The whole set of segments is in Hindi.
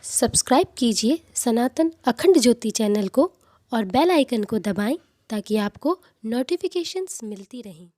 सब्सक्राइब कीजिए सनातन अखंड ज्योति चैनल को और बेल आइकन को दबाएं ताकि आपको नोटिफिकेशंस मिलती रहें।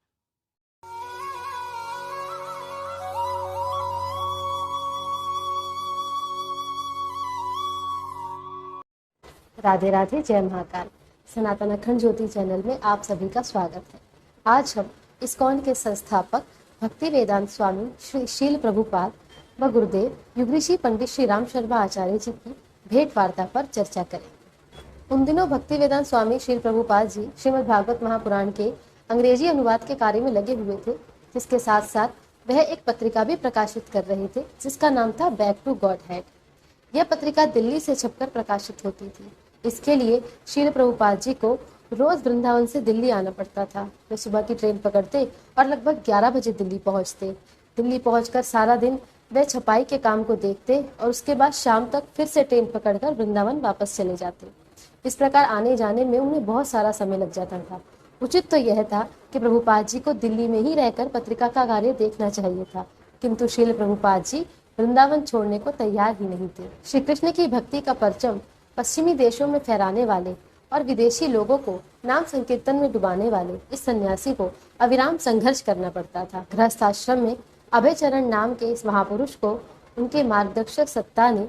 राधे राधे, जय महाकाल। सनातन अखंड ज्योति चैनल में आप सभी का स्वागत है। आज हम इस्कॉन के संस्थापक भक्ति वेदांत स्वामी श्री शील प्रभुपाद व गुरुदेव युग ऋषि पंडित श्री राम शर्मा आचार्य जी की भेंट वार्ता पर चर्चा करेंगे। उन दिनों भक्ति वेदांत स्वामी शील प्रभुपाद जी श्रीमद् भागवत महापुराण के अंग्रेजी अनुवाद के कार्य में लगे हुए थे, जिसके साथ साथ वह एक पत्रिका भी प्रकाशित कर रहे थे जिसका नाम था बैक टू गॉड हेड। यह पत्रिका दिल्ली से छपकर प्रकाशित होती थी। इसके लिए शील प्रभुपाद जी को रोज वृंदावन से दिल्ली आना पड़ता था। वे सुबह की ट्रेन पकड़ते और लगभग 11 बजे दिल्ली पहुंचते। दिल्ली पहुंचकर सारा दिन वे छपाई के काम को देखते और उसके बाद शाम तक फिर से ट्रेन पकड़कर वृंदावन वापस चले जाते। इस प्रकार आने जाने में उन्हें बहुत सारा समय लग जाता था। उचित तो यह था कि प्रभुपाद जी को दिल्ली में ही रहकर पत्रिका का कार्य देखना चाहिए था, किंतु शील प्रभुपाद जी वृंदावन छोड़ने को तैयार ही नहीं थे। श्री कृष्ण की भक्ति का परचम पश्चिमी देशों में फहराने वाले और विदेशी लोगों को नाम संकीर्तन में डुबाने वाले इस सन्यासी को अविराम संघर्ष करना पड़ता था। गृहस्थ आश्रम में अभय चरण नाम के इस महापुरुष को उनके मार्गदर्शक सत्ता ने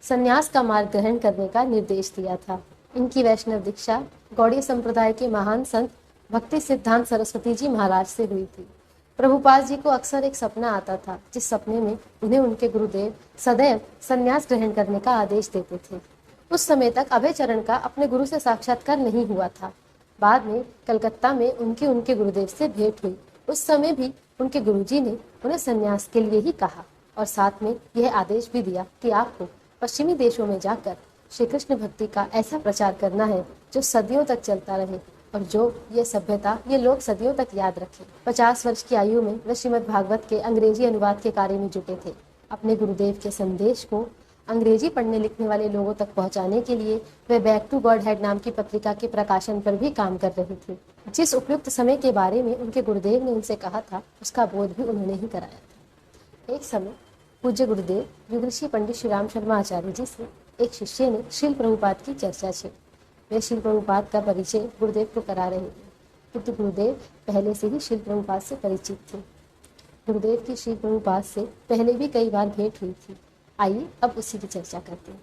संन्यास का मार्ग ग्रहण करने का निर्देश दिया था। इनकी वैष्णव दीक्षा गौड़ीय संप्रदाय के महान संत भक्ति सिद्धांत सरस्वती जी महाराज से हुई थी। प्रभुपाद जी को अक्सर एक सपना आता था, जिस सपने में उन्हें उनके गुरुदेव सदैव संन्यास ग्रहण करने का आदेश देते थे। उस समय तक अभय चरण का अपने गुरु से साक्षात्कार नहीं हुआ था। बाद में कलकत्ता में उनके गुरुदेव से भेंट हुई। उस समय भी उनके गुरुजी ने उन्हें संन्यास के लिए ही कहा और साथ में यह आदेश भी दिया कि आपको पश्चिमी देशों में जाकर श्री कृष्ण भक्ति का ऐसा प्रचार करना है जो सदियों तक चलता रहे और जो ये सभ्यता ये लोग सदियों तक याद रखें। 50 वर्ष की आयु में वे श्रीमद् भागवत के अंग्रेजी अनुवाद के कार्य में जुटे थे। अपने गुरुदेव के संदेश को अंग्रेजी पढ़ने लिखने वाले लोगों तक पहुंचाने के लिए वे बैक टू गॉड हेड नाम की पत्रिका के प्रकाशन पर भी काम कर रहे थे। जिस उपयुक्त समय के बारे में उनके गुरुदेव ने उनसे कहा था, उसका बोध भी उन्होंने ही कराया था। एक समय पूज्य गुरुदेव युग ऋषि पंडित श्री राम शर्मा आचार्य जी से एक शिष्य ने शील प्रभुपाद की चर्चा छेड़ी। वे शील प्रभुपाद का परिचय गुरुदेव को करा रहे थे, क्योंकि गुरुदेव पहले से ही शील प्रभुपाद से परिचित थे। गुरुदेव की शील प्रभुपाद से पहले भी कई बार भेंट हुई थी। आइए अब उसी की चर्चा करते हैं।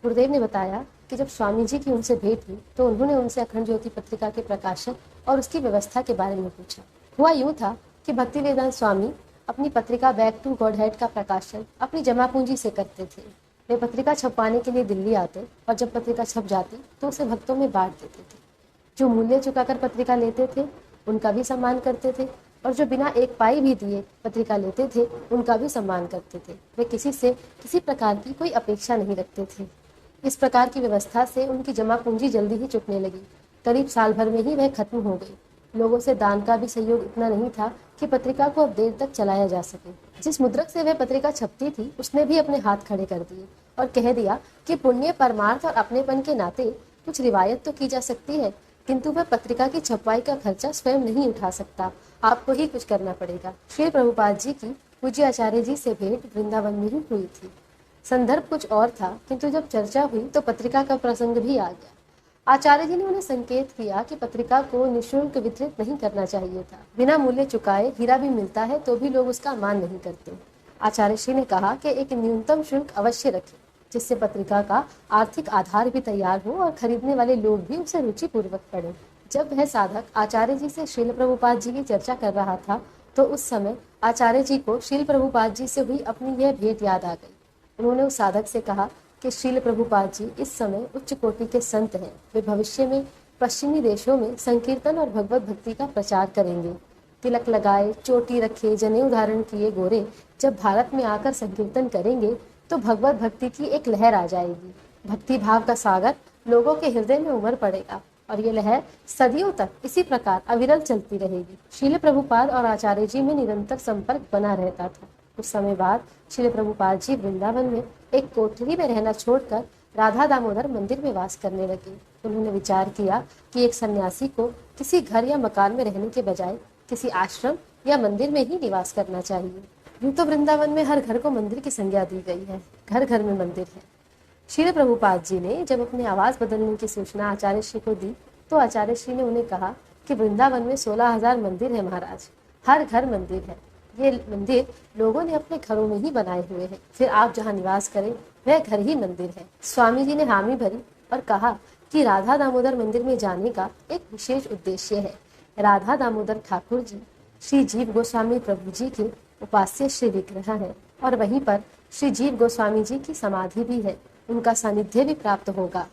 गुरुदेव ने बताया कि जब स्वामी जी की उनसे भेंट हुई तो उन्होंने उनसे अखंड ज्योति पत्रिका के प्रकाशन और उसकी व्यवस्था के बारे में पूछा। हुआ यूं था कि भक्ति वेदांत स्वामी अपनी पत्रिका बैक टू गॉड हेड का प्रकाशन अपनी जमा पूंजी से करते थे। वे पत्रिका छपवाने के लिए दिल्ली आते और जब पत्रिका छप जाती तो उसे भक्तों में बांट देते थे। जो मूल्य चुकाकर पत्रिका लेते थे उनका भी सम्मान करते थे और जो बिना एक पाई भी दिए पत्रिका लेते थे उनका भी सम्मान करते थे। वे किसी से किसी प्रकार की कोई अपेक्षा नहीं रखते थे। इस प्रकार की व्यवस्था से उनकी जमा पूंजी जल्दी ही चुकने लगी। करीब साल भर में ही वह खत्म हो गई। लोगों से दान का भी सहयोग इतना नहीं था कि पत्रिका को अब देर तक चलाया जा सके। जिस मुद्रक से वह पत्रिका छपती थी उसने भी अपने हाथ खड़े कर दिए और कह दिया कि पुण्य, परमार्थ और अपनेपन के नाते कुछ रिवायत तो की जा सकती है, किंतु वह पत्रिका की छपवाई का खर्चा स्वयं नहीं उठा सकता, आपको ही कुछ करना पड़ेगा। श्री प्रभुपाद जी की पूज्य आचार्य जी से भेंट वृंदावन में ही हुई थी। संदर्भ कुछ और था, किंतु जब चर्चा हुई तो पत्रिका का प्रसंग भी आ गया। आचार्य जी ने उन्हें संकेत किया कि पत्रिका को निःशुल्क वितरित नहीं करना चाहिए था। बिना मूल्य चुकाए हीरा भी मिलता है तो भी लोग उसका मान नहीं करते। आचार्य श्री ने कहा कि एक न्यूनतम शुल्क अवश्य रखें, जिससे पत्रिका का आर्थिक आधार भी तैयार हो और खरीदने वाले लोग भी उसे रुचि पूर्वक पढ़ें। जब वह साधक आचार्य जी से शील प्रभुपाद जी की चर्चा कर रहा था तो उस समय आचार्य जी को शील प्रभुपाद जी से हुई अपनी यह भेंट याद आ गई। उन्होंने उस साधक से कहा कि शील प्रभुपाद जी इस समय उच्च कोटि के संत हैं। वे भविष्य में पश्चिमी देशों में संकीर्तन और भगवत भक्ति का प्रचार करेंगे। तिलक लगाए, चोटी रखे, जनेऊ धारण किए गोरे जब भारत में आकर संकीर्तन करेंगे तो भगवत भक्ति की एक लहर आ जाएगी। भक्ति भाव का सागर लोगों के हृदय में उमड़ पड़ेगा और ये लहर सदियों तक इसी प्रकार अविरल चलती रहेगी। शील प्रभुपाद और आचार्य जी में निरंतर संपर्क बना रहता था। कुछ समय बाद शील प्रभुपाद जी वृंदावन में एक कोठरी में रहना छोड़कर राधा दामोदर मंदिर में वास करने लगे। उन्होंने विचार किया कि एक सन्यासी को किसी घर या मकान में रहने के बजाय किसी आश्रम या मंदिर में ही निवास करना चाहिए। यूं तो वृंदावन में हर घर को मंदिर की संज्ञा दी गई है, घर घर में मंदिर है, शील प्रभुपाद जी ने जब अपनी आवाज बदलने की सूचना आचार्य श्री को दी तो आचार्य श्री ने उन्हें कहा कि वृंदावन में 16,000 मंदिर है महाराज, हर घर मंदिर है। ये मंदिर लोगों ने अपने घरों में ही बनाए हुए हैं, फिर आप जहाँ निवास करें वह घर ही मंदिर है। स्वामी जी ने हामी भरी और कहा कि राधा दामोदर मंदिर में जाने का एक विशेष उद्देश्य है। राधा दामोदर ठाकुर जी श्री जीव गोस्वामी प्रभु जी के उपास्य श्री विग्रह है और वहीं पर श्री जीव गोस्वामी जी की समाधि भी है, उनका सानिध्य भी प्राप्त होगा।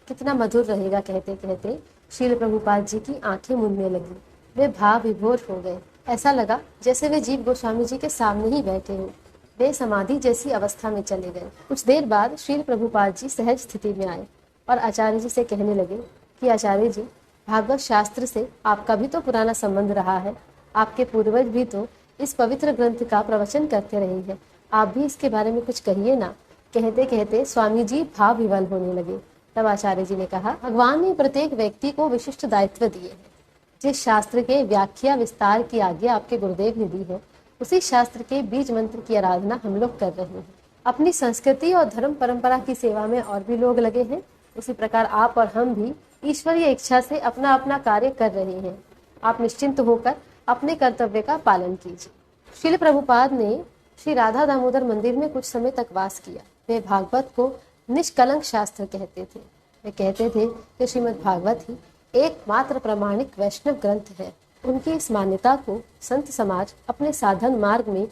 कितना मधुर रहेगा। कहते कहते शील प्रभुपाद जी की आंखें मुनने लगी, वे भाव विभोर हो गए। ऐसा लगा जैसे वे जीव गोस्वामी जी के सामने ही बैठे हो। वे समाधि जैसी अवस्था में चले गए। कुछ देर बाद शील प्रभुपाद जी सहज स्थिति में आए और आचार्य जी से कहने लगे कि आचार्य जी, भागवत शास्त्र से आपका भी तो पुराना संबंध रहा है, आपके पूर्वज भी तो इस पवित्र ग्रंथ का प्रवचन करते रहे हैं, आप भी इसके बारे में कुछ कहिए ना। कहते कहते स्वामी जी भाव विवल होने लगे। तब आचार्य जी ने कहा, भगवान ने प्रत्येक व्यक्ति को विशिष्ट दायित्व दिए हैं। जिस शास्त्र के व्याख्या विस्तार की आज्ञा आपके गुरुदेव ने दी है, उसी शास्त्र के बीज मंत्र की आराधना हम लोग कर रहे हैं। अपनी संस्कृति और धर्म परंपरा की सेवा में और भी लोग लगे हैं, उसी प्रकार आप और हम भी ईश्वरीय इच्छा से अपना अपना कार्य कर रहे हैं। आप निश्चिंत होकर अपने कर्तव्य का पालन कीजिए। श्रील प्रभुपाद ने श्री राधा दामोदर मंदिर में कुछ समय तक वास किया। वे भागवत को निष्कलंक शास्त्र कहते थे। वे कहते थे कि श्रीमद् भागवत ही एकमात्र प्रमाणिक वैष्णव ग्रंथ है। उनकी इस मान्यता को संत समाज अपने साधन मार्ग में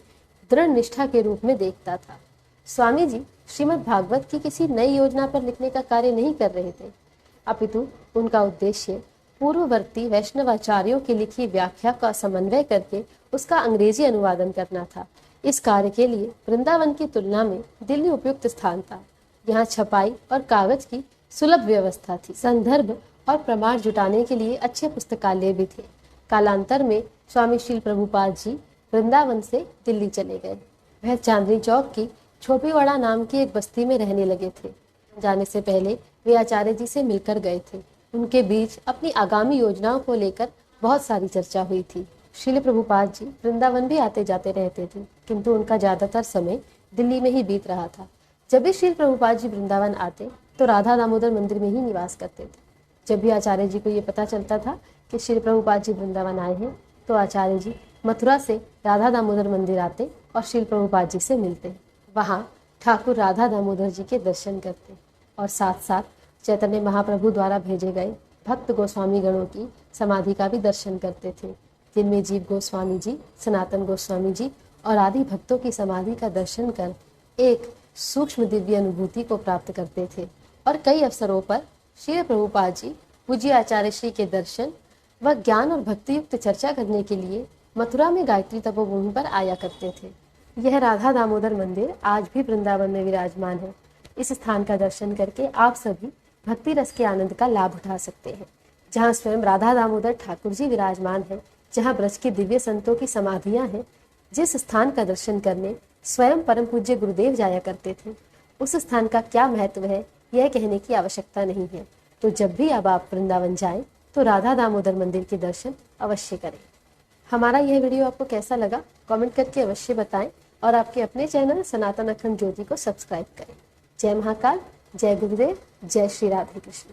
दृढ़ निष्ठा के रूप में देखता था। स्वामी जी श्रीमद् भागवत की किसी नई योजना पर लिखने का कार्य नहीं कर रहे थे, अपितु उनका उद्देश्य पूर्ववर्ती वैष्णवाचार्यों की लिखी व्याख्या का समन्वय करके उसका अंग्रेजी अनुवादन करना था। इस कार्य के लिए वृंदावन की तुलना में दिल्ली उपयुक्त स्थान था। यहाँ छपाई और कागज की सुलभ व्यवस्था थी। संदर्भ और प्रमाण जुटाने के लिए अच्छे पुस्तकालय भी थे। कालांतर में स्वामी शील प्रभुपाद जी वृंदावन से दिल्ली चले गए। वह चांदनी चौक की छोपीवाड़ा नाम की एक बस्ती में रहने लगे थे। जाने से पहले वे आचार्य जी से मिलकर गए थे। उनके बीच अपनी आगामी योजनाओं को लेकर बहुत सारी चर्चा हुई थी। शील प्रभुपाद जी वृंदावन भी आते जाते रहते थे, किंतु उनका ज्यादातर समय दिल्ली में ही बीत रहा था। जब भी शील प्रभुपाद जी वृंदावन आते तो राधा दामोदर मंदिर में ही निवास करते थे। जब भी आचार्य जी को ये पता चलता था कि शील प्रभुपाद जी वृंदावन आए हैं, तो आचार्य जी मथुरा से राधा दामोदर मंदिर आते और शील प्रभुपाद जी से मिलते। वहाँ ठाकुर राधा दामोदर जी के दर्शन करते और साथ साथ चैतन्य महाप्रभु द्वारा भेजे गए भक्त गोस्वामी गणों की समाधि का भी दर्शन करते थे, जिनमें जीव गोस्वामी जी, सनातन गोस्वामी जी और आदि भक्तों की समाधि का दर्शन कर एक सूक्ष्म दिव्य अनुभूति को प्राप्त करते थे। और कई अवसरों पर श्री प्रभुपाद जी पूज्य आचार्य श्री के दर्शन व ज्ञान और भक्ति युक्त चर्चा करने के लिए मथुरा में गायत्री तपोभूमि पर आया करते थे। यह राधा दामोदर मंदिर आज भी वृंदावन में विराजमान है। इस स्थान का दर्शन करके आप सभी भक्ति रस के आनंद का लाभ उठा सकते हैं। जहाँ स्वयं राधा दामोदर ठाकुर जी विराजमान है, जहाँ ब्रज के दिव्य संतों की समाधियाँ हैं, जिस स्थान का दर्शन करने स्वयं परम पूज्य गुरुदेव जाया करते थे, उस स्थान का क्या महत्व है यह कहने की आवश्यकता नहीं है। तो जब भी अब आप वृंदावन जाएं तो राधा दामोदर मंदिर के दर्शन अवश्य करें। हमारा यह वीडियो आपको कैसा लगा कमेंट करके अवश्य बताएं और आपके अपने चैनल सनातन अखंड ज्योति को सब्सक्राइब करें। जय महाकाल, जय गुरुदेव, जय श्री राधे कृष्ण।